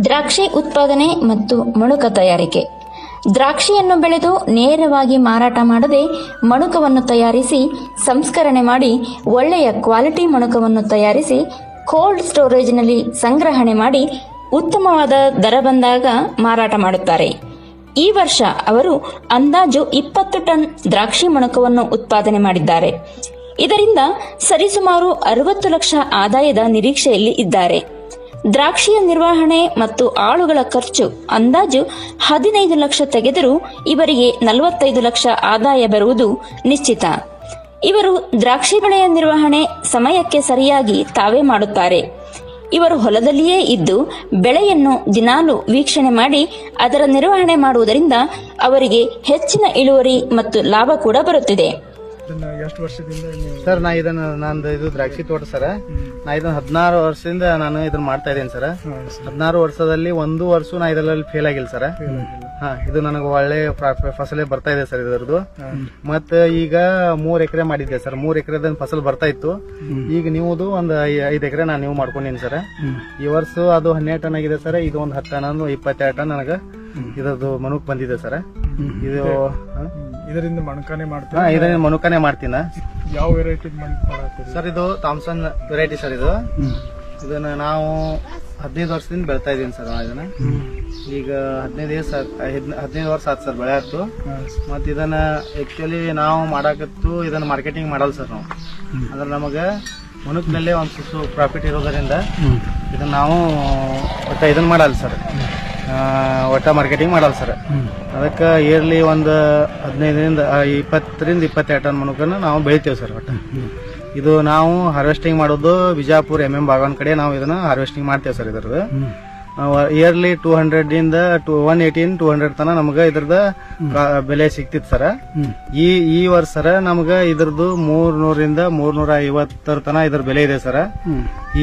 ದ್ರಾಕ್ಷಿ ಉತ್ಪಾದನೆ ಮತ್ತು ಮಣುಕ ತಯಾರಿಕೆ. ದ್ರಾಕ್ಷಿಯನ್ನು ಬೆಳೆದು ನೇರವಾಗಿ ಮಾರಾಟ ಮಾಡದೆ ಮಣುಕವನ್ನು ತಯಾರಿಸಿ ಸಂಸ್ಕರಣೆ ಮಾಡಿ ಒಳ್ಳೆಯ ಕ್ವಾಲಿಟಿ ಮಣುಕವನ್ನು ತಯಾರಿಸಿ ಕೋಲ್ಡ್ ಸ್ಟೋರೇಜ್ನಲ್ಲಿ ಸಂಗ್ರಹಣೆ ಮಾಡಿ ಉತ್ತಮವಾದ ದರ ಬಂದಾಗ ಮಾರಾಟ ಮಾಡುತ್ತಾರೆ. ಈ ವರ್ಷ ಅವರು ಅಂದಾಜು 20 ಟನ್ ದ್ರಾಕ್ಷಿ ಮಣುಕವನ್ನು ಉತ್ಪಾದನೆ ಮಾಡಿದ್ದಾರೆ. ಇದರಿಂದ ಸರಿಸುಮಾರು 60 ಲಕ್ಷ ಆದಾಯದ ನಿರೀಕ್ಷೆಯಲ್ಲಿ ಇದ್ದಾರೆ. ದ್ರಾಕ್ಷಿಯ ನಿರ್ವಹಣೆ ಮತ್ತು ಆಳುಗಳ ಖರ್ಚು ಅಂದಾಜು 15 ಲಕ್ಷ ತೆಗೆದರೂ ಇವರಿಗೆ 45 ಲಕ್ಷ ಆದಾಯ ಬರುವುದು ನಿಶ್ಚಿತ. ಇವರು ದ್ರಾಕ್ಷಿ ಬೆಳೆಯ ನಿರ್ವಹಣೆ ಸಮಯಕ್ಕೆ ಸರಿಯಾಗಿ ತಾವೇ ಮಾಡುತ್ತಾರೆ. ಇವರು ಹೊಲದಲ್ಲಿಯೇ ಇದ್ದು ಬೆಳೆಯನ್ನು ದಿನಾಲೂ ವೀಕ್ಷಣೆ ಮಾಡಿ ಅದರ ನಿರ್ವಹಣೆ ಮಾಡುವುದರಿಂದ ಅವರಿಗೆ ಹೆಚ್ಚಿನ ಇಳುವರಿ ಮತ್ತು ಲಾಭ ಕೂಡ ಬರುತ್ತಿದೆ. ಎಷ್ಟು ವರ್ಷದಿಂದ ಸರ್ ನಂದು ಇದು ದ್ರಾಕ್ಷಿ ತೋಟ ಸರ್. ನಾ ಇದನ್ನ 16 ವರ್ಷದಿಂದ ನಾನು ಇದನ್ನ ಮಾಡ್ತಾ ಇದ್ದೇನೆ ಸರ್. 16 ವರ್ಷದಲ್ಲಿ 1 ವರ್ಷ ನಾ ಇದರಲ್ಲಿ ಫೇಲ್ ಆಗಿಲ್ಲ ಸರ್. ಇದು ನನಗೆ ಒಳ್ಳೆ ಫಸಲೇ ಬರ್ತಾ ಇದೆ ಸರ್ ಇದರದು. ಮತ್ತೆ ಈಗ 3 ಎಕರೆ ಮಾಡಿದ್ದೆ ಸರ್. 3 ಎಕರೆ ಫಸಲ್ ಬರ್ತಾ ಇತ್ತು. ಈಗ ನೀವುದು ಒಂದು 5 ಎಕರೆ ನಾನು ನೀವು ಮಾಡ್ಕೊಂಡಿನಿ ಸರ್. ಈ ವರ್ಷ ಅದು 12 ಟನ್ ಆಗಿದೆ ಸರ್. ಇದು ಒಂದು 10 ಟನ್ 22 ಟನ್ ನನಗೆ ಇದರದು ಮನುಕ್ ಬಂದಿದೆ ಸರ್. ಇದು ಇದರಿಂದ ಮಣಕಾನೆ ಮಾಡ್ತೀನಿ. ಇದರಿಂದ ಮನುಕಾನೆ ಮಾಡ್ತೀನ. ಯಾವ ವೆರೈಟಿ ಸರ್? ಇದು ಥಾಮ್ಸನ್ ವೆರೈಟಿ ಸರ್. ಇದನ್ನ ನಾವು 15 ವರ್ಷದಿಂದ ಬೆಳ್ತಾ ಇದೀನಿ ಸರ್. ಇದನ್ನ ಈಗ 15 ವರ್ಷ ಆಯ್ತು ಸರ್ ಬೆಳೆ ಆಯ್ತು. ಮತ್ ಇದನ್ನ ಆಕ್ಚುಲಿ ನಾವು ಮಾಡಾಕತ್ತು ಇದನ್ನ ಮಾರ್ಕೆಟಿಂಗ್ ಮಾಡಲ್ಲ ಸರ್ ನಾವು. ಅಂದ್ರೆ ನಮಗೆ ಮನುಕ್ನಲ್ಲೇ ಒಂದು ಪ್ರಾಫಿಟ್ ಇರೋದರಿಂದ ಇದನ್ನ ನಾವು ಒಟ್ಟ ಇದನ್ನ ಮಾಡಲ್ಲ ಸರ್. ಒಟ್ಟ ಮಾರ್ಕೆಟಿಂಗ್ ಮಾಡಲ್ಲ ಸರ್. ಅದಕ್ಕೆ ಇಯರ್ಲಿ ಒಂದು 15ರಿಂದ 20 ಟನ್ ಮನುಕನ್ನು ನಾವು ಬೆಳಿತೇವೆ ಸರ್. ಒಟ್ಟ ಇದು ನಾವು ಹಾರ್ವೆಸ್ಟಿಂಗ್ ಮಾಡೋದು ಬಿಜಾಪುರ ಬಾಗವಾನ್ ಕಡೆ ನಾವು ಇದನ್ನ ಹಾರ್ವೆಸ್ಟಿಂಗ್ ಮಾಡ್ತೇವೆ ಸರ್. ಇದ್ರದ್ದು ಇಯರ್ಲಿ 200 180-200 ತನ ನಮ್ಗೆ ಇದ್ರದ ಬೆಲೆ ಸಿಗ್ತಿತ್ತು ಸರ್. ಈ ವರ್ಷ ಸರ್ ನಮ್ಗೆ ಇದ್ರದ್ದು 300ರಿಂದ 350 ತನ ಇದ್ರ ಬೆಲೆ ಇದೆ ಸರ್.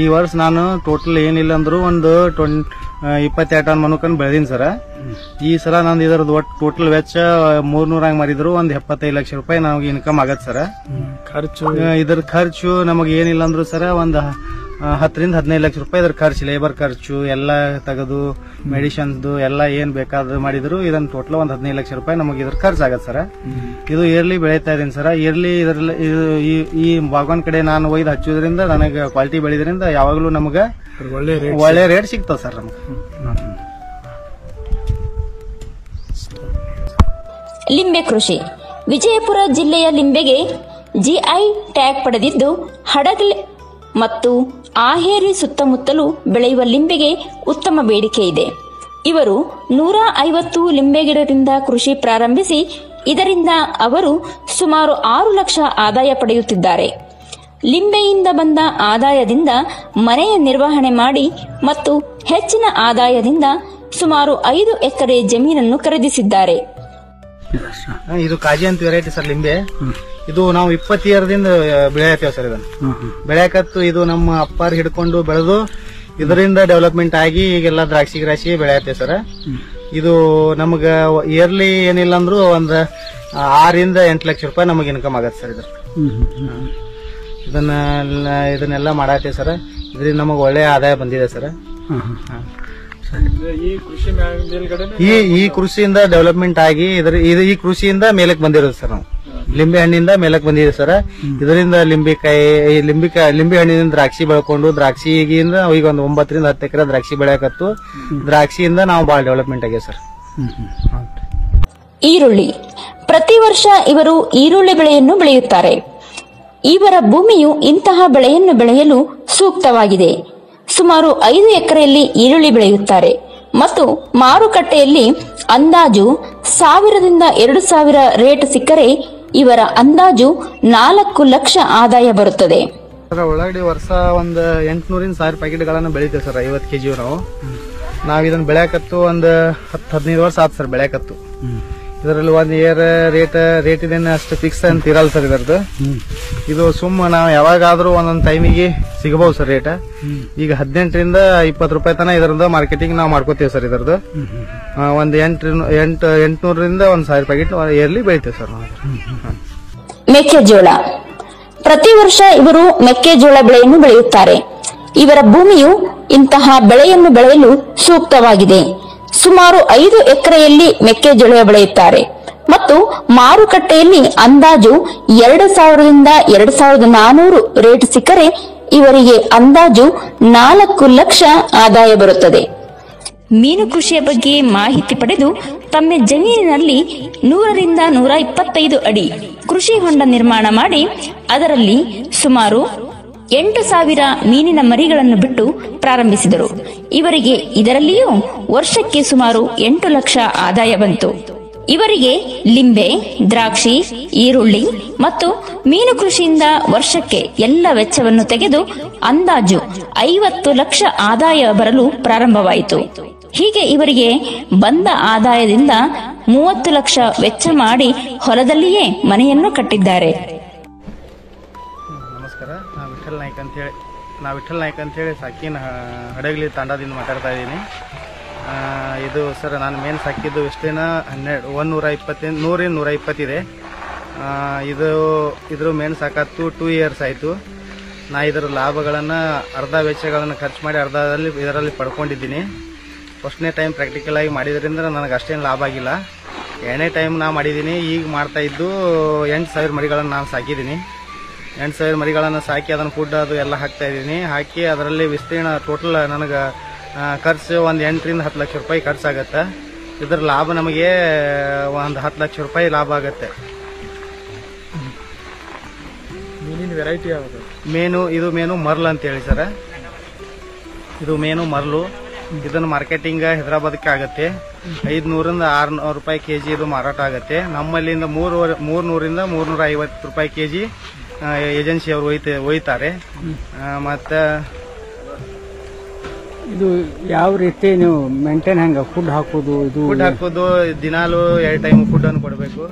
ಈ ವರ್ಷ ನಾನು ಟೋಟಲ್ ಏನಿಲ್ಲ ಅಂದ್ರೂ ಒಂದು 22 ಟನ್ ಮನುಕನ್ ಬೆಳೆದೀನಿ ಸರ್. ಈ ಸಲ ನಂದು ಇದರದ್ದು ಒಟ್ಟು ಟೋಟಲ್ ವೆಚ್ಚ 300 ಹಂಗ್ ಮಾಡಿದ್ರು ಒಂದು 75 ಲಕ್ಷ ರೂಪಾಯಿ ನಮಗೆ ಇನ್ಕಮ್ ಆಗತ್ತೆ ಸರ್. ಇದ್ರ ಖರ್ಚು ನಮಗೆ ಏನಿಲ್ಲ ಅಂದ್ರು ಸರ್ ಒಂದು 10ರಿಂದ 15 ಲಕ್ಷ ರೂಪಾಯಿ ಇದ್ರ ಖರ್ಚು, ಲೇಬರ್ ಖರ್ಚು ಎಲ್ಲ ತೆಗೆದು ಮೆಡಿಸಿನ್ಸ್ದು ಎಲ್ಲ ಏನ್ ಬೇಕಾದ್ರು ಮಾಡಿದ್ರು ಇದನ್ನ ಟೋಟಲ್ ಒಂದು 15 ಲಕ್ಷ ರೂಪಾಯಿ ನಮಗೆ ಇದ್ರ ಖರ್ಚು ಆಗತ್ತೆ ಸರ್. ಇದು ಇಯರ್ಲಿ ಬೆಳೀತಾ ಇದೀನಿ ಸರ್. ಇಯರ್ಲಿ ಇದ್ರಲ್ಲಿ ಈ ಬಾಗವಾನ್ ಕಡೆ ನಾನು ಒಯ್ದು ಹಚ್ಚೋದ್ರಿಂದ ನನಗೆ ಕ್ವಾಲಿಟಿ ಬೆಳೆದ್ರಿಂದ ಯಾವಾಗ್ಲೂ ನಮ್ಗೆ ಒಳ್ಳೆ ರೇಟ್ ಸಿಗ್ತಾವ ಸರ್ ನಮ್ಗೆ. ಲಿಂಬೆ ಕೃಷಿ. ವಿಜಯಪುರ ಜಿಲ್ಲೆಯ ಲಿಂಬೆಗೆ ಜಿಐ ಟ್ಯಾಗ್ ಪಡೆದಿದ್ದು ಹಡಗಲಿ ಮತ್ತು ಆಹೇರಿ ಸುತ್ತಮುತ್ತಲೂ ಬೆಳೆಯುವ ಲಿಂಬೆಗೆ ಉತ್ತಮ ಬೇಡಿಕೆ ಇದೆ. ಇವರು 150 ಲಿಂಬೆ ಗಿಡದಿಂದ ಕೃಷಿ ಪ್ರಾರಂಭಿಸಿ ಇದರಿಂದ ಅವರು ಸುಮಾರು 6 ಲಕ್ಷ ಆದಾಯ ಪಡೆಯುತ್ತಿದ್ದಾರೆ. ಲಿಂಬೆಯಿಂದ ಬಂದ ಆದಾಯದಿಂದ ಮನೆಯ ನಿರ್ವಹಣೆ ಮಾಡಿ ಮತ್ತು ಹೆಚ್ಚಿನ ಆದಾಯದಿಂದ ಸುಮಾರು 5 ಎಕರೆ ಜಮೀನನ್ನು ಖರೀದಿಸಿದ್ದಾರೆ. ಇದು ಕಾಜಿ ಅಂತ ವೆರೈಟಿ ಸರ್ ಲಿಂಬೆ. ಇದು ನಾವು 20 ಇಯರ್ದಿಂದ ಬೆಳೆಯತ್ತೇವೆ ಸರ್. ಇದನ್ನ ಬೆಳೆಯಕತ್ತು ಇದು ನಮ್ಮ ಅಪ್ಪಾರ್ ಹಿಡ್ಕೊಂಡು ಬೆಳೆದು ಇದರಿಂದ ಡೆವಲಪ್ಮೆಂಟ್ ಆಗಿ ಈಗೆಲ್ಲ ದ್ರಾಕ್ಷಿ ಬೆಳೆಯತ್ತೇವೆ ಸರ್. ಇದು ನಮಗ ಇಯರ್ಲಿ ಏನಿಲ್ಲ ಅಂದ್ರೂ ಒಂದು 6ರಿಂದ 8 ಲಕ್ಷ ರೂಪಾಯಿ ನಮಗೆ ಇನ್ಕಮ್ ಆಗತ್ತೆ ಸರ್. ಇದನ್ನೆಲ್ಲ ಮಾಡತ್ತೇವೆ ಸರ್. ಇದರಿಂದ ನಮಗೆ ಒಳ್ಳೆ ಆದಾಯ ಬಂದಿದೆ ಸರ್. ಈ ಕೃಷಿಯಿಂದ ಡೆವಲಪ್ಮೆಂಟ್ ಆಗಿ ಈ ಕೃಷಿಯಿಂದ ಮೇಲಕ್ಕೆ ಬಂದಿರೋದು ಸರ್. ನಾವು ಲಿಂಬೆ ಹಣ್ಣಿಂದ ಮೇಲಕ್ಕೆ ಬಂದಿದೆ ಸರ್. ಇದರಿಂದ ಲಿಂಬೆ ಹಣ್ಣಿನಿಂದ ದ್ರಾಕ್ಷಿ ಬೆಳ್ಕೊಂಡು ದ್ರಾಕ್ಷಿಗಿಂದ ಈಗ ಒಂದು 9ರಿಂದ 10 ಎಕರೆ ದ್ರಾಕ್ಷಿ ಬೆಳೆಯಕತ್ತು. ದ್ರಾಕ್ಷಿಯಿಂದ ನಾವು ಬಹಳ ಡೆವಲಪ್ಮೆಂಟ್ ಆಗಿದೆ ಸರ್. ಈರುಳ್ಳಿ. ಪ್ರತಿ ವರ್ಷ ಇವರು ಈರುಳ್ಳಿ ಬೆಳೆಯನ್ನು ಬೆಳೆಯುತ್ತಾರೆ. ಇವರ ಭೂಮಿಯು ಇಂತಹ ಬೆಳೆಯನ್ನು ಬೆಳೆಯಲು ಸೂಕ್ತವಾಗಿದೆ. ಸುಮಾರು 5 ಎಕರೆಯಲ್ಲಿ ಈರುಳ್ಳಿ ಬೆಳೆಯುತ್ತಾರೆ ಮತ್ತು ಮಾರುಕಟ್ಟೆಯಲ್ಲಿ ಅಂದಾಜು 1000ರಿಂದ 2000 ರೇಟ್ ಸಿಕ್ಕರೆ ಇವರ ಅಂದಾಜು 4 ಲಕ್ಷ ಆದಾಯ ಬರುತ್ತದೆ. ಒಳಗಡೆ ವರ್ಷ ಒಂದು 800ರಿಂದ 1000 ಪ್ಯಾಕೆಟ್ಗಳನ್ನು ಬೆಳಿತೇವೆ ಸರ್. 50 kg ನಾವ್ ಇದನ್ನ ಬೆಳೆಯಕತ್ತು ಒಂದು 10-15 ವರ್ಷ ಆಯ್ತು ಸರ್ ಬೆಳೆಯಕತ್ತು. ಇದರಲ್ಲಿ 1 ಇಯರ್ ರೇಟ್ ಇದೇನು ಅಷ್ಟು ಫಿಕ್ಸ್ ಅಂತ ಇರಲ್ಲ ಸರ್. ಇದರದ್ದು ಇದು ಸುಮ್ಮ ನಾವು ಯಾವಾಗಾದ್ರೂ ಒಂದೊಂದು ಟೈಮಿಗೆ ಸಿಗಬಹುದು ಸರ್ ರೇಟ್. ಈಗ 18ರಿಂದ 20 ರೂಪಾಯಿ ತನ ಇದರಿಂದ ಮಾರ್ಕೆಟಿಂಗ್ ನಾವು ಮಾಡ್ಕೋತೀವಿ ಸರ್. ಇದರದ್ದು ಒಂದು 800ರಿಂದ 1000 ಪ್ಯಾಕೆಟ್ ಇಯರ್ಲಿ ಬೆಳಿತೇವೆ ಸರ್ ನಾವು. ಮೆಕ್ಕೆಜೋಳ. ಪ್ರತಿ ವರ್ಷ ಇವರು ಮೆಕ್ಕೆಜೋಳ ಬೆಳೆಯನ್ನು ಬೆಳೆಯುತ್ತಾರೆ. ಇವರ ಭೂಮಿಯು ಇಂತಹ ಬೆಳೆಯನ್ನು ಬೆಳೆಯಲು ಸೂಕ್ತವಾಗಿದೆ. ಸುಮಾರು 5 ಎಕರೆಯಲ್ಲಿ ಮೆಕ್ಕೆಜೋಳ ಬೆಳೆಯುತ್ತಾರೆ ಮತ್ತು ಮಾರುಕಟ್ಟೆಯಲ್ಲಿ ಅಂದಾಜು 2000ರಿಂದ 2400 ರೇಟ್ ಸಿಕ್ಕರೆ ಇವರಿಗೆ ಅಂದಾಜು 4 ಲಕ್ಷ ಆದಾಯ ಬರುತ್ತದೆ. ಮೀನು ಕೃಷಿಯ ಬಗ್ಗೆ ಮಾಹಿತಿ ಪಡೆದು ತಮ್ಮ ಜಮೀನಿನಲ್ಲಿ 100ರಿಂದ 125 ಅಡಿ ಕೃಷಿ ಹೊಂಡ ನಿರ್ಮಾಣ ಮಾಡಿ ಅದರಲ್ಲಿ ಸುಮಾರು 8,000 ಮೀನಿನ ಮರಿಗಳನ್ನು ಬಿಟ್ಟು ಪ್ರಾರಂಭಿಸಿದರು. ಇವರಿಗೆ ಇದರಲ್ಲಿಯೂ ವರ್ಷಕ್ಕೆ ಸುಮಾರು 8 ಲಕ್ಷ ಆದಾಯ ಬಂತು. ಇವರಿಗೆ ಲಿಂಬೆ, ದ್ರಾಕ್ಷಿ, ಈರುಳ್ಳಿ ಮತ್ತು ಮೀನು ಕೃಷಿಯಿಂದ ವರ್ಷಕ್ಕೆ ಎಲ್ಲ ವೆಚ್ಚವನ್ನು ತೆಗೆದು ಅಂದಾಜು 50 ಲಕ್ಷ ಆದಾಯ ಬರಲು ಪ್ರಾರಂಭವಾಯಿತು. ಹೀಗೆ ಇವರಿಗೆ ಬಂದ ಆದಾಯದಿಂದ 30 ಲಕ್ಷ ವೆಚ್ಚ ಮಾಡಿ ಹೊಲದಲ್ಲಿಯೇ ಮನೆಯನ್ನು ಕಟ್ಟಿದ್ದಾರೆ. ನಮಸ್ಕಾರ, ನಾವು ವಿಠಲ್ ನಾಯ್ಕ ಅಂತೇಳಿ ಸಾಕಿನ ಹಡಗಲಿ ತಾಂಡದಿಂದ ಮಾತಾಡ್ತಾ ಇದ್ದೀನಿ. ಇದು ಸರ್ ನಾನು ಮೇನ್ ಸಾಕಿದ್ದು ವಿಸ್ತೀರ್ಣ 120 ಇದೆ. ಇದ್ರ ಮೇನ್ ಸಾಕತ್ತು 2 ಇಯರ್ಸ್ ಆಯಿತು. ನಾ ಇದರ ಲಾಭಗಳನ್ನು ಅರ್ಧ ವೆಚ್ಚಗಳನ್ನು ಖರ್ಚು ಮಾಡಿ ಅರ್ಧದಲ್ಲಿ ಇದರಲ್ಲಿ ಪಡ್ಕೊಂಡಿದ್ದೀನಿ. ಫಸ್ಟ್ನೇ ಟೈಮ್ ಪ್ರಾಕ್ಟಿಕಲ್ ಆಗಿ ಮಾಡಿದ್ರಿಂದ ನನಗೆ ಅಷ್ಟೇನು ಲಾಭ ಆಗಿಲ್ಲ. 2ನೇ ಟೈಮ್ ನಾ ಮಾಡಿದ್ದೀನಿ. ಈಗ ಮಾಡ್ತಾ ಇದ್ದು 8,000 ಮರಿಗಳನ್ನು ನಾನು ಸಾಕಿದ್ದೀನಿ. 8,000 ಮರಿಗಳನ್ನು ಸಾಕಿ ಅದನ್ನು ಫುಡ್ ಅದು ಎಲ್ಲ ಹಾಕ್ತಾ ಇದ್ದೀನಿ. ಹಾಕಿ ಅದರಲ್ಲಿ ವಿಸ್ತೀರ್ಣ ಟೋಟಲ್ ನನಗೆ ಖರ್ಚು ಒಂದು 8ರಿಂದ 10 ಲಕ್ಷ ರೂಪಾಯಿ ಖರ್ಚಾಗತ್ತೆ. ಇದರ ಲಾಭ ನಮಗೆ ಒಂದು 10 ಲಕ್ಷ ರೂಪಾಯಿ ಲಾಭ ಆಗುತ್ತೆ. ಮೀನಿನ ವೆರೈಟಿ ಯಾವುದು? ಇದು ಮೇನು ಮರ್ಲ್ ಅಂತೇಳಿ ಸರ್. ಇದು ಮೇನು ಮರ್ಲು. ಇದನ್ನು ಮಾರ್ಕೆಟಿಂಗ್ ಹೈದರಾಬಾದ್ಗೆ ಆಗುತ್ತೆ. 500ರಿಂದ 600 ರೂಪಾಯಿ ಕೆಜಿ ಇದು ಮಾರಾಟ ಆಗುತ್ತೆ. ನಮ್ಮಲ್ಲಿಂದ 300ರಿಂದ 350 ರೂಪಾಯಿ ಕೆಜಿ ಏಜೆನ್ಸಿ ಅವರು ಒಯ್ತಾರೆ. ಮತ್ತೆ ಇದು ಯಾವ ರೀತಿ ನೀವು ಮೇಂಟೈನ್ ಹೆಂಗ ಫುಡ್ ಹಾಕೋದು? ಫುಡ್ ಹಾಕೋದು ದಿನಾಲು 2 ಟೈಮ್ ಫುಡ್ ಅನ್ನು ಕೊಡಬೇಕು.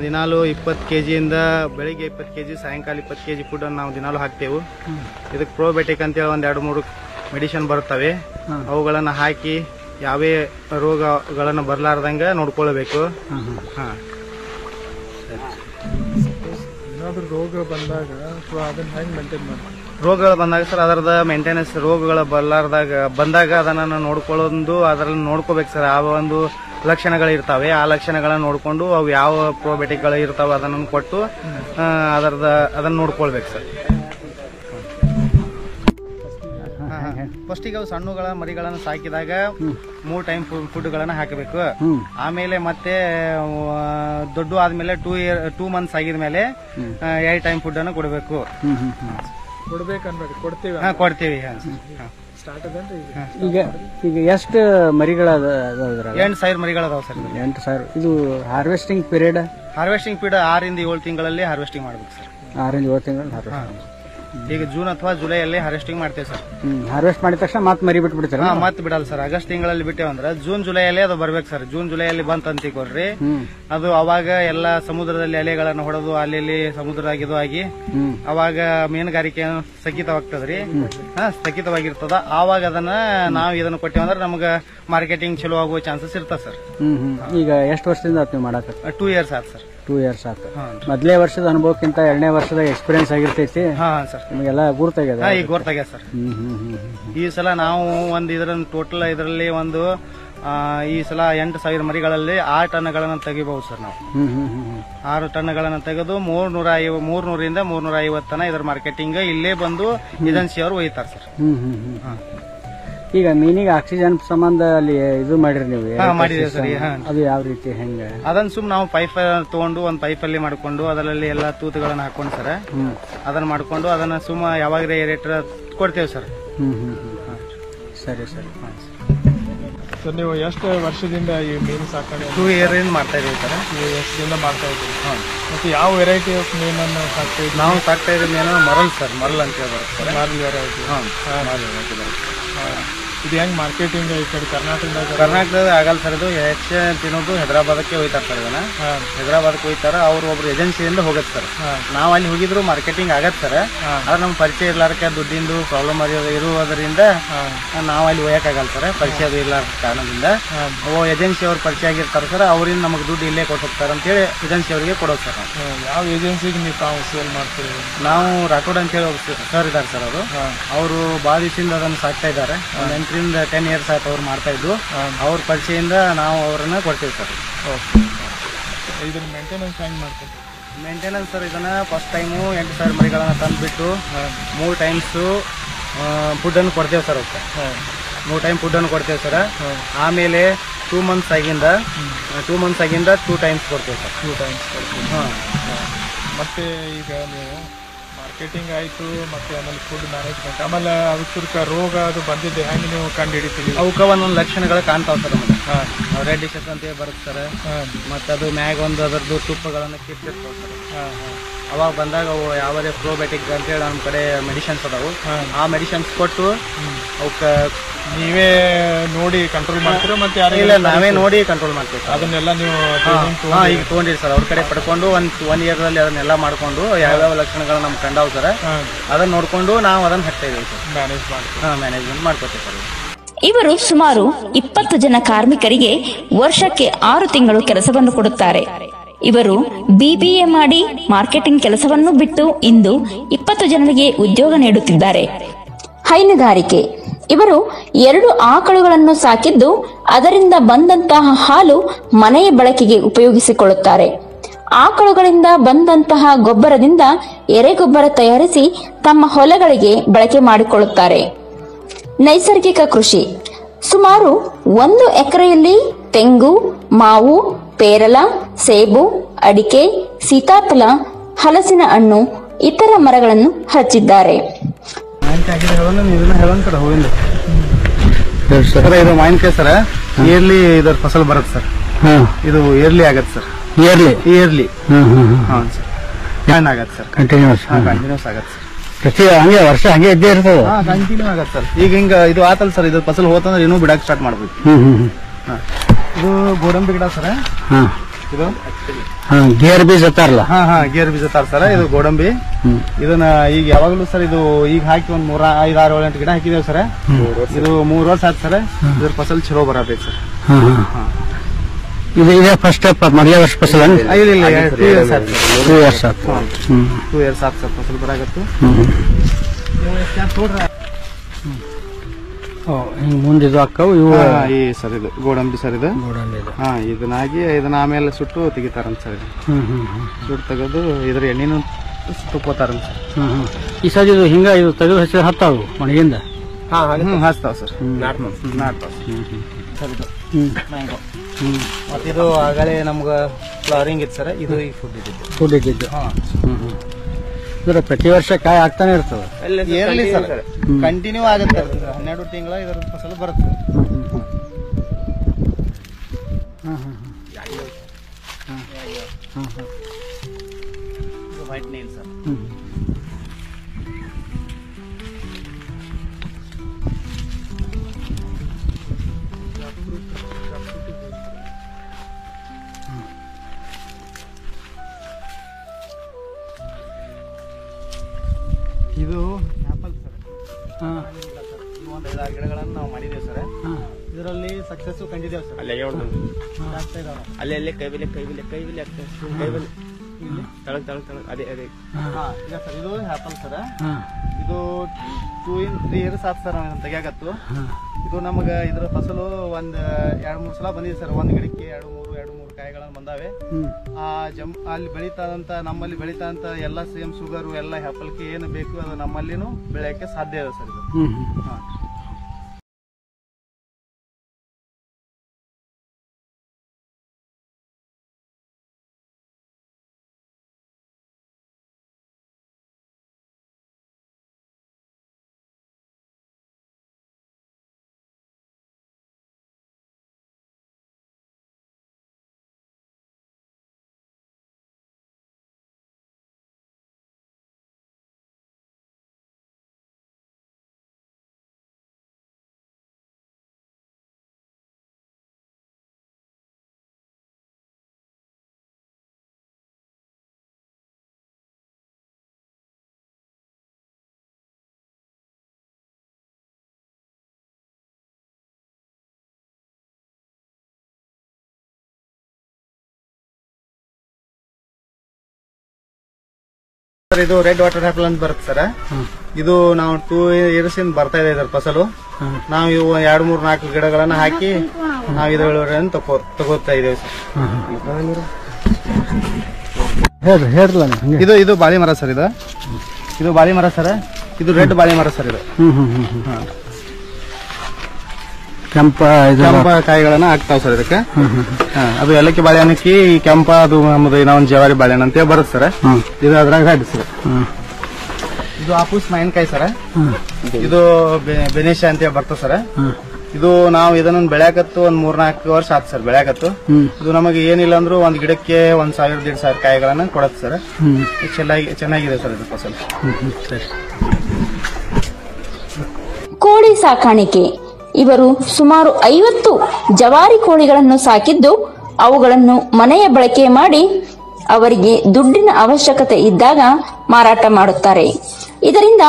ದಿನಾಲು 20 ಕೆಜಿಯಿಂದ ಬೆಳಿಗ್ಗೆ 20 ಕೆಜಿ, ಸಾಯಂಕಾಲ 20 ಕೆಜಿ ಫುಡ್ ಅನ್ನು ನಾವು ದಿನಾಲು ಹಾಕ್ತೇವೆ. ಇದಕ್ಕೆ ಪ್ರೋಬಯೋಟಿಕ್ ಅಂತೇಳಿ 2-3 ಮೆಡಿಸಿನ್ ಬರ್ತವೆ. ಅವುಗಳನ್ನು ಹಾಕಿ ಯಾವೇ ರೋಗಗಳನ್ನು ಬರಲಾರ್ದಂಗ ನೋಡ್ಕೊಳ್ಬೇಕು. ಏನಾದ್ರೂ ರೋಗ ಬಂದಾಗ ಅಥವಾ ಅದನ್ನ ಹೆಂಗ್ ಮೇಂಟೈನ್ ಮಾಡ್ತೀವಿ? ರೋಗಗಳು ಬಂದಾಗ ಸರ್ ಅದರದ ಮೇಂಟೆನೆನ್ಸ್, ರೋಗಗಳು ಬಂದಾಗ ಅದನ್ನು ನೋಡ್ಕೊಳ್ಳೋದು, ಅದರಲ್ಲಿ ನೋಡ್ಕೋಬೇಕು ಸರ್. ಆ ಒಂದು ಲಕ್ಷಣಗಳು ಇರ್ತಾವೆ, ಆ ಲಕ್ಷಣಗಳನ್ನ ನೋಡ್ಕೊಂಡು ಅವು ಯಾವ ಪ್ರೋಬಯೋಟಿಕ್ಗಳು ಇರ್ತಾವೆ ಅದನ್ನು ಕೊಟ್ಟು ಅದನ್ನು ನೋಡ್ಕೊಳ್ಬೇಕು ಸರ್. ಫಸ್ಟಿಗೆ ಅವು ಸಣ್ಣಗಳ ಮರಿಗಳನ್ನು ಸಾಕಿದಾಗ 3 ಟೈಮ್ ಫುಡ್ಗಳನ್ನು ಹಾಕಬೇಕು. ಆಮೇಲೆ ಮತ್ತೆ ದೊಡ್ಡ ಆದ್ಮೇಲೆ 2 ಮಂತ್ಸ್ ಆಗಿದ ಮೇಲೆ 2 ಟೈಮ್ ಫುಡ್ ಅನ್ನು ಕೊಡಬೇಕು. ಕೊಡ್ತೀವಿ. ಈಗ ಎಷ್ಟು ಮರಿಗಳದ? 8,000 ಮರಿಗಳದಾವ ಸರ್. 8,000. ಇದು ಹಾರ್ವೆಸ್ಟಿಂಗ್ ಪೀರಿಯಡ್ 6ರಿಂದ 7 ತಿಂಗಳಲ್ಲಿ ಹಾರ್ವೆಸ್ಟಿಂಗ್ ಮಾಡ್ಬೇಕು ಸರ್. 6ರಿಂದ 7 ತಿಂಗಳಲ್ಲಿ ಹಾರ್ವೆಸ್ಟ್. ಈಗ ಜೂನ್ ಅಥವಾ ಜುಲೈಯಲ್ಲಿ ಹಾರ್ವೆಸ್ಟಿಂಗ್ ಮಾಡ್ತೇವೆ ಸರ್. ಹಾರ್ವೆಸ್ಟ್ ಮಾಡಿದ ತಕ್ಷಣ ಮತ್ತೆ ಮರಿ ಬಿಟ್ಬಿಡ್ತಾರೆ? ಮತ್ತೆ ಬಿಡಲ್ಲ ಸರ್. ಆಗಸ್ಟ್ ತಿಂಗಳಲ್ಲಿ ಬಿಟ್ಟೇವೆ ಅಂದ್ರೆ ಜೂನ್ ಜುಲೈಯಲ್ಲಿ ಅದು ಬರ್ಬೇಕು ಸರ್. ಜೂನ್ ಜುಲೈಯಲ್ಲಿ ಬಂತ ಅಂತಿಕೊಡ್ರಿ, ಅದು ಅವಾಗ ಎಲ್ಲ ಸಮುದ್ರದಲ್ಲಿ ಅಲೆಗಳನ್ನು ಹೊಡೆದು ಅಲ್ಲಿ ಸಮುದ್ರದಾಗಿದು ಆಗಿ ಅವಾಗ ಮೀನುಗಾರಿಕೆ ಸ್ಥಗಿತವಾಗ್ತದ್ರಿ. ಸ್ಥಗಿತವಾಗಿರ್ತದ. ಆವಾಗ ಅದನ್ನ ನಾವು ಇದನ್ನ ಕೊಟ್ಟೇವೆ ಅಂದ್ರೆ ನಮ್ಗೆ ಮಾರ್ಕೆಟಿಂಗ್ ಚಲೋ ಆಗುವ ಚಾನ್ಸಸ್ ಇರ್ತದೆ ಸರ್. ಈಗ ಎಷ್ಟು ವರ್ಷದಿಂದ ನೀವು ಮಾಡಕ? 2 ಇಯರ್ಸ್ ಆಯ್ತು ಸರ್. 2 ಇಯರ್ಸ್ ಆಯ್ತು. ಮೊದಲೇ ವರ್ಷದ ಅನುಭವಕ್ಕಿಂತ 2ನೇ ವರ್ಷದ ಎಕ್ಸ್ಪೀರಿಯನ್ಸ್ ಆಗಿರ್ತೈತಿ. ನಿಮಗೆಲ್ಲ ಗುರ್ತಾಗ್ಯದ? ಈಗ ಗುರ್ತಾಗ್ಯದ ಸರ್. ಈ ಸಲ ನಾವು ಟೋಟಲ್ ಇದರಲ್ಲಿ ಈ ಸಲ 8,000 ಮರಿಗಳಲ್ಲಿ 6 ಟನ್ಗಳನ್ನು ತೆಗಿಬಹುದು ಸರ್. ನಾವು 6 ಟನ್ಗಳನ್ನು ತೆಗೆದು 300ರಿಂದ 350 ತನ ಇದರ ಮಾರ್ಕೆಟಿಂಗ್ ಇಲ್ಲೇ ಬಂದು ಏಜೆನ್ಸಿ ಅವರು ಒಯ್ತಾರೆ ಸರ್. ಈಗ ಮೀನಿಗೆ ಆಕ್ಸಿಜನ್ ಸಂಬಂಧ ಅಲ್ಲಿ ಇದು ಮಾಡಿರಿ ನೀವು? ಮಾಡಿದೇವೆ ಸರ್. ಅದು ಯಾವ ರೀತಿ ಹೆಂಗ? ಅದನ್ನ ಸುಮ್ ನಾವು ಪೈಪ್ ತಗೊಂಡು ಒಂದು ಪೈಪಲ್ಲಿ ಮಾಡ್ಕೊಂಡು ಅದರಲ್ಲಿ ಎಲ್ಲ ತೂತುಗಳನ್ನ ಹಾಕೊಂಡು ಸರ್ ಅದನ್ನ ಮಾಡ್ಕೊಂಡು ಅದನ್ನ ಸುಮ್ಮ ಯಾವಾಗ ರೇಟ್ ಕೊಡ್ತೇವೆ ಸರ್. ಸರಿ ಸರಿ ಸರ್. ನೀವು ಎಷ್ಟು ವರ್ಷದಿಂದ ಈ ಮೀನು ಸಾಕಣೆ? 2 ಇಯರ್ ಮಾಡ್ತಾ ಇದೀವಿ ಸರ್. 2 ವರ್ಷದಿಂದ ಮಾಡ್ತಾ ಇದ್ದೀವಿ. ಮತ್ತೆ ಯಾವ ವೆರೈಟಿ ಆಫ್ ಮೀನನ್ನು ಸಾಕ್ತಾ ಇದ್ದೀವಿ? ನಾವು ಸಾಕ್ತಾ ಇದ್ದೀವಿ ಮೀನು ಮರಲ್ ಸರ್. ಮರಲ್ ಅಂತ ಹೇಳ್ತಾರೆ. Moral variety. ಇದು ಹೆಂಗ್ ಮಾರ್ಕೆಟಿಂಗ್ ಈ ಕಡೆ ಕರ್ನಾಟಕದಾಗ ಆಗಲ್ಲ ಸರ್. ಇದು ಹೆಚ್ಚು ತಿನ್ನೋದು ಹೈದರಾಬಾದಕ್ಕೆ ಹೋಯ್ತಾರೆ ಸರ್. ಇದನ್ನ ಹೈದರಾಬಾದಕ್ಕೆ ಹೋಯ್ತಾರ. ಅವ್ರು ಒಬ್ರು ಏಜೆನ್ಸಿಯಿಂದ ಹೋಗತ್ತೆ ಸರ್. ನಾವು ಅಲ್ಲಿ ಹೋಗಿದ್ರು ಮಾರ್ಕೆಟಿಂಗ್ ಆಗತ್ತೆ ಸರ್. ಆದ್ರೆ ನಮ್ಗೆ ಪರಿಚಯ ಇರ್ಲಾರಕ್ಕೆ ದುಡ್ಡಿಂದು ಪ್ರಾಬ್ಲಮ್ ಇರುವುದರಿಂದ ನಾವು ಅಲ್ಲಿ ಹೋಗಕ್ಕಾಗಲ್ಲ ಸರ್. ಪರಿಚಯ ಅದು ಇಲ್ಲ ಕಾರಣದಿಂದ ಏಜೆನ್ಸಿ ಅವ್ರು ಪರಿಚಯ ಆಗಿರ್ತಾರೆ ಸರ್. ಅವರಿಂದ ನಮಗೆ ದುಡ್ಡು ಇಲ್ಲೇ ಕೊಡ್ತಾರೆ ಅಂತೇಳಿ ಏಜೆನ್ಸಿ ಅವರಿಗೆ ಕೊಡೋದು ಸರ್. ಯಾವ ಏಜೆನ್ಸಿಗೆ ನೀವು ತಾವು ಸೇಲ್ ಮಾಡ್ತೀರಿ? ನಾವು ರಾಠೋಡ್ ಅಂತೇಳಿ ಸರ್ ಇದ್ದಾರೆ ಸರ್. ಅವರು ಭಾಳ ದಿವಸದಿಂದ ಅದನ್ನು ಸಾಕ್ತಾ ಇದ್ದಾರೆ. ಒಂದು 8 to 10 years ಆಯ್ತು ಅವ್ರು ಮಾಡ್ತಾ ಇದ್ದು. ಅವ್ರ ಪರಿಚಯದಿಂದ ನಾವು ಅವ್ರನ್ನ ಕೊಡ್ತೀವಿ ಸರ್. ಓಕೆ. ಇದನ್ನ ಮೇಂಟೆನೆನ್ಸ್ ಹೆಂಗೆ ಮಾಡ್ತೀವಿ? ಮೇಂಟೆನೆನ್ಸ್ ಸರ್, ಇದನ್ನ ಫಸ್ಟ್ ಟೈಮು 8,000 ಮರಿಗಳನ್ನ ತಂದುಬಿಟ್ಟು 3 times ಫುಡ್ಡನ್ನು ಕೊಡ್ತೇವೆ ಸರ್. ಅವಕ್ಕೆ 3 time ಫುಡ್ಡನ್ನು ಕೊಡ್ತೇವೆ ಸರ್. ಆಮೇಲೆ 2 months ಆಗಿಂದ 2 times ಕೊಡ್ತೇವೆ ಸರ್. 2 times ಕೊಡ್ತೀವಿ. ಮತ್ತೆ ಈಗ ನೀವು ಮಾರ್ಕೆಟಿಂಗ್ ಆಯಿತು, ಮತ್ತೆ ಆಮೇಲೆ ಫುಡ್ ಮ್ಯಾನೇಜ್ಮೆಂಟ್, ಆಮೇಲೆ ಅದಕ್ಕೆ ರೋಗ ಅದು ಬಂದಿದೆ ಹೆಂಗೆ ನೀವು ಕಂಡು ಹಿಡಿತೀವಿ? ಅವಕ್ಕೆ ಒಂದೊಂದು ಲಕ್ಷಣಗಳು ಕಾಣ್ತಾವೆ ಸರ್. ನಮಗೆ ರೆಡ್ ಡಿಶಸ್ ಅಂತ ಬರುತ್ತೆ ಸರ್. ಮತ್ತು ಅದು ಮ್ಯಾಗ ಒಂದು ಅದರದ್ದು ತುಪ್ಪಗಳನ್ನು ಕಿತ್ತಿರ್ತಾವೆ ಸರ್. ಅವಾಗ ಬಂದಾಗ ಅವು ಯಾವುದೇ ಪ್ರೋಬಯೋಟಿಕ್ ಅಂತೇಳಿ ನಮ್ಮ ಕಡೆ ಮೆಡಿಸಿನ್ಸ್ ಅದಾವು. ಆ ಮೆಡಿಸಿನ್ಸ್ ಕೊಟ್ಟು ಅವಕ್ಕೆ ನೀವೇ ನೋಡಿ ಕಂಟ್ರೋಲ್ ಮಾಡ್ತೀರಾ? ಮತ್ತೆ ಇಲ್ಲ, ನಾವೇ ನೋಡಿ ಕಂಟ್ರೋಲ್ ಮಾಡ್ತೀವಿ. ಅದನ್ನೆಲ್ಲ ನೀವು ಈಗ ತೊಗೊಂಡಿರಿ ಸರ್. ಅವ್ರ ಕಡೆ ಪಡ್ಕೊಂಡು one year ಅದನ್ನೆಲ್ಲ ಮಾಡ್ಕೊಂಡು ಯಾವ್ಯಾವ ಲಕ್ಷಣಗಳು ನಮ್ಗೆ ಕಂಡಾವ್ ಸರ್, ಅದನ್ನ ನೋಡ್ಕೊಂಡು ನಾವು ಅದನ್ನ ಹಾಕ್ತಾ ಇದೀವಿ ಸರ್. ಮ್ಯಾನೇಜ್ಮೆಂಟ್ ಮಾಡ್ಕೊತೀವಿ ಸರ್. ಇವರು ಸುಮಾರು 20 ಜನ ಕಾರ್ಮಿಕರಿಗೆ ವರ್ಷಕ್ಕೆ 6 ತಿಂಗಳು ಕೆಲಸವನ್ನು ಕೊಡುತ್ತಾರೆ. ಇವರು BBA ಮಾಡಿ ಮಾರ್ಕೆಟಿಂಗ್ ಕೆಲಸವನ್ನು ಬಿಟ್ಟು ಇಂದು 20 ಜನರಿಗೆ ಉದ್ಯೋಗ ನೀಡುತ್ತಿದ್ದಾರೆ. ಹೈನುಗಾರಿಕೆ. ಇವರು 2 ಆಕಳುಗಳನ್ನು ಸಾಕಿದ್ದು ಅದರಿಂದ ಬಂದಂತಹ ಹಾಲು ಮನೆಯ ಬಳಕೆಗೆ ಉಪಯೋಗಿಸಿಕೊಳ್ಳುತ್ತಾರೆ. ಆಕಳುಗಳಿಂದ ಬಂದಂತಹ ಗೊಬ್ಬರದಿಂದ ಎರೆಗೊಬ್ಬರ ತಯಾರಿಸಿ ತಮ್ಮ ಹೊಲಗಳಿಗೆ ಬಳಕೆ ಮಾಡಿಕೊಳ್ಳುತ್ತಾರೆ. ನೈಸರ್ಗಿಕ ಕೃಷಿ. ಸುಮಾರು 1 ಎಕರೆಯಲ್ಲಿ ತೆಂಗು, ಮಾವು, ಪೇರಲ, ಸೇಬು, ಅಡಿಕೆ, ಸೀತಾಫಲ, ಹಲಸಿನ ಹಣ್ಣು ಇತರ ಮರಗಳನ್ನು ಹಚ್ಚಿದ್ದಾರೆ. ಇದು ಮಾವಿನಕಾಯಿ ಸರ್. ಇಯರ್ಲಿ ಇದರ ಫಸಲ್ ಬರುತ್ತೆ ಸರ್. ಇದು ಇಯರ್ಲಿ ಆಗತ್ತೆ ಸರ್. ಇಯರ್ಲಿ ಆಗತ್ತೆ ಸರ್. ಕಂಟಿನ್ಯೂಸ್ ಆಗತ್ತೆ ಸರ್. ಪ್ರತಿ ಹಂಗೆ ವರ್ಷ ಹಂಗೆ ಇದ್ದೇ ಇರ್ತದೆ. ಕಂಟಿನ್ಯೂ ಆಗತ್ತೆ ಸರ್. ಈಗ ಹಿಂಗ ಇದು ಆತಲ್ ಸರ್. ಇದು ಫಸಲ್ ಹೋತಂದ್ರೆ ಇನ್ನೂ ಬಿಡಕ್ ಸ್ಟಾರ್ಟ್ ಮಾಡ್ಬೇಕು. ಇದು ಗೋಡಂಬಿ ಗಿಡ ಸರ್. ಇದು ಗೇರ್ ಬೀಜ ಅತ್ತಾರಲ್ಲ. ಗೇರ್ ಬೀಜ ಅತ್ತಾರ ಸರ್. ಇದು ಗೋಡಂಬಿ. ಇದನ್ನ ಈಗ ಯಾವಾಗಲೂ ಸರ್ ಇದು ಈಗ ಹಾಕಿ ಒಂದ್ 3, 5, 6, 7 ಗಿಡ ಹಾಕಿದೇವ್ ಸರ್. ಇದು 3 ವರ್ಷ ಆಯ್ತು ಸರ್. ಇದ್ರ ಫಸಲ್ ಚಲೋ ಬರಬೇಕು ಸರ್. ಇದು ಫಸ್ಟ್ ಮೊದಲೇ ವರ್ಷ ಫಸಲ್? ಇಲ್ಲ, 2 years ಆಯ್ತು. 2 years ಆಯ್ತು. 2 years ಆಯ್ತು ಸರ್ ಫಸಲ್ ಬರಾಗತ್ತು. ಹಿಂಗ್ ಮುಂದೆ ಇದು ಹಾಕವು ಇವು ಸರ್. ಇದು ಗೋಡಂಬಿ ಸರ್. ಇದು ಇದನ್ನಾಗಿ ಇದನ್ನ ಆಮೇಲೆ ಸುಟ್ಟು ತೆಗಿತಾರಂತ ಸರ್. ಸುಟ್ಟು ತೆಗೆದು ಇದ್ರ ಎಣ್ಣೆನೂ ತುಕ್ಕೋತಾರಂತ ಸರ್. ಈ ಸರ್ ಇದು ಹಿಂಗ ಇದು ತೆಗೆದು ಹಚ್ಚಿ ಹತ್ತಾವು ಒಣಗಿಂದ ಹಚ್ತಾವ ಸರ್. ನಾಡ್ತಾವ ಸರ್. ಇದು ಮ್ಯಾಂಗೋ. ಮತ್ತಿದು ಆಗಲೇ ನಮ್ಗ ಫ್ಲವರಿಂಗ್ ಇತ್ತು ಸರ್. ಇದು ಈಗ ಫುಡ್ ಇದ್ದಿದ್ದು. ಪ್ರತಿ ವರ್ಷ ಕಾಯಿ ಆಗ್ತಾನೆ ಇರ್ತದೆ. Yearly sir. ಕಂಟಿನ್ಯೂ ಆಗುತ್ತೆ. 12 ತಿಂಗಳ ಇದರ ಫಸಲು ಬರುತ್ತೆ. White nail sir. ಇದು ಆಪಲ್ ಸರ್. ಒಂದು 5-6 ಗಿಡಗಳನ್ನು ನಾವು ಮಾಡಿದ್ದೇವೆ ಸರ್. ಇದರಲ್ಲಿ ಸಕ್ಸಸ್ ಕಂಡಿದ್ದೇವೆ ಸರ್. ಅಲ್ಲೇ ಕೈಬಿಲೆ ತಳಗ್ ಅದೇ ಈಗ ಸರ್ ಇದು ಆಪಲ್ ಸರ್. ಇದು 2-3 years ಆಯ್ತು ಸರ್ ತೆಗಿಯಾಕತ್ತು. ಇದು ನಮಗ ಇದ್ರ ಫಸಲು ಒಂದ್ 2-3 ಸಲ ಬಂದಿದೆ ಸರ್. ಒಂದ್ ಗಿಡಕ್ಕೆ 2-3 ಕಾಯಿಗಳನ್ನು ಬಂದಾವೆ. ಅಲ್ಲಿ ಬೆಳೀತಾದಂತ ನಮ್ಮಲ್ಲಿ ಬೆಳೀತಾದಂತ ಎಲ್ಲ ಸೇಮ್ ಶುಗರು ಎಲ್ಲ ಆಪಲ್ಗೆ ಏನು ಬೇಕು ಅದು ನಮ್ಮಲ್ಲಿನೂ ಬೆಳೆಯಕ್ಕೆ ಸಾಧ್ಯ ಇದೆ ಸರ್ ಇದು. ಸರ್ ಇದು ರೆಡ್ ವಾಟರ್ ಆಪಲ್ ಅಂತ ಬರುತ್ತೆ ಸರ್. ಇದು ನಾವು 2 ಇಯರ್ಸ್ ಇಂದ ಬರ್ತಾ ಇದೆ ಇದರ ಫಸಲು. ನಾವು ಇವು 2, 3, 4 ಗಿಡಗಳನ್ನ ಹಾಕಿ ನಾವು ಇದ್ರ ಇಳುವರಿಯನ್ನು ತಗೋತಾ ಇದ್ದೇವೆ ಸರ್. ಇದು ಬಾಳಿ ಮರ ಸರ್. ಇದು ಬಾಳಿ ಮರ ಸರ್. ಇದು ರೆಡ್ ಬಾಳಿ ಮರ ಸರ್. ಇದು ಕೆಂಪ ಕಾಯಿಗಳನ್ನ ಹಾಕ್ತಾವ ಸರ್ ಇದಕ್ಕೆ. ಅದು ಎಲ್ಲಕ್ಕೆ ಬಾಳೆಹಣ್ಣಕ್ಕಿ ಕೆಂಪ, ಅದು ನಮ್ಮದು ಇನ್ನೊಂದು ಜವಾರಿ ಬಾಳೆಹಣ್ಣು ಅಂತ ಬರುತ್ತೆ ಸರ್. ಇದು ಅದ್ರಾಗ ರೆಡ್ ಸರ್. ಇದು ಆಪೂಸ್ ಮಾವಿನಕಾಯಿ ಸರ್. ಇದು ಬೆನೇಶ ಅಂತ ಬರ್ತದೆ ಸರ್. ಇದು ನಾವು ಇದನ್ನ ಬೆಳ್ಯಾಕತ್ತು 1-3-4 ವರ್ಷ ಆಯ್ತು ಸರ್ ಬೆಳ್ಯಾಕತ್ತು. ಇದು ನಮಗೆ ಏನಿಲ್ಲ ಅಂದ್ರೂ ಒಂದ್ ಗಿಡಕ್ಕೆ 1,000-1,500 ಕಾಯಿಗಳನ್ನ ಕೊಡುತ್ತೆ ಸರ್. ಚೆನ್ನಾಗಿದೆ ಸರ್ ಇದು ಫಸಲು. ಕೋಳಿ ಸಾಕಾಣಿಕೆ. ಇವರು ಸುಮಾರು 50 ಜವಾರಿ ಕೋಳಿಗಳನ್ನು ಸಾಕಿದ್ದು ಅವುಗಳನ್ನು ಮನೆಯ ಬಳಕೆ ಮಾಡಿ ಅವರಿಗೆ ದುಡ್ಡಿನ ಅವಶ್ಯಕತೆ ಇದ್ದಾಗ ಮಾರಾಟ ಮಾಡುತ್ತಾರೆ. ಇದರಿಂದ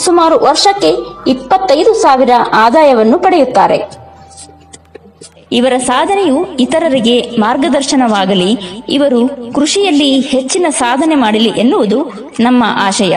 ಸುಮಾರು ವರ್ಷಕ್ಕೆ 25,000 ಆದಾಯವನ್ನು ಪಡೆಯುತ್ತಾರೆ. ಇವರ ಸಾಧನೆಯು ಇತರರಿಗೆ ಮಾರ್ಗದರ್ಶನವಾಗಲಿ, ಇವರು ಕೃಷಿಯಲ್ಲಿ ಹೆಚ್ಚಿನ ಸಾಧನೆ ಮಾಡಲಿ ಎನ್ನುವುದು ನಮ್ಮ ಆಶಯ.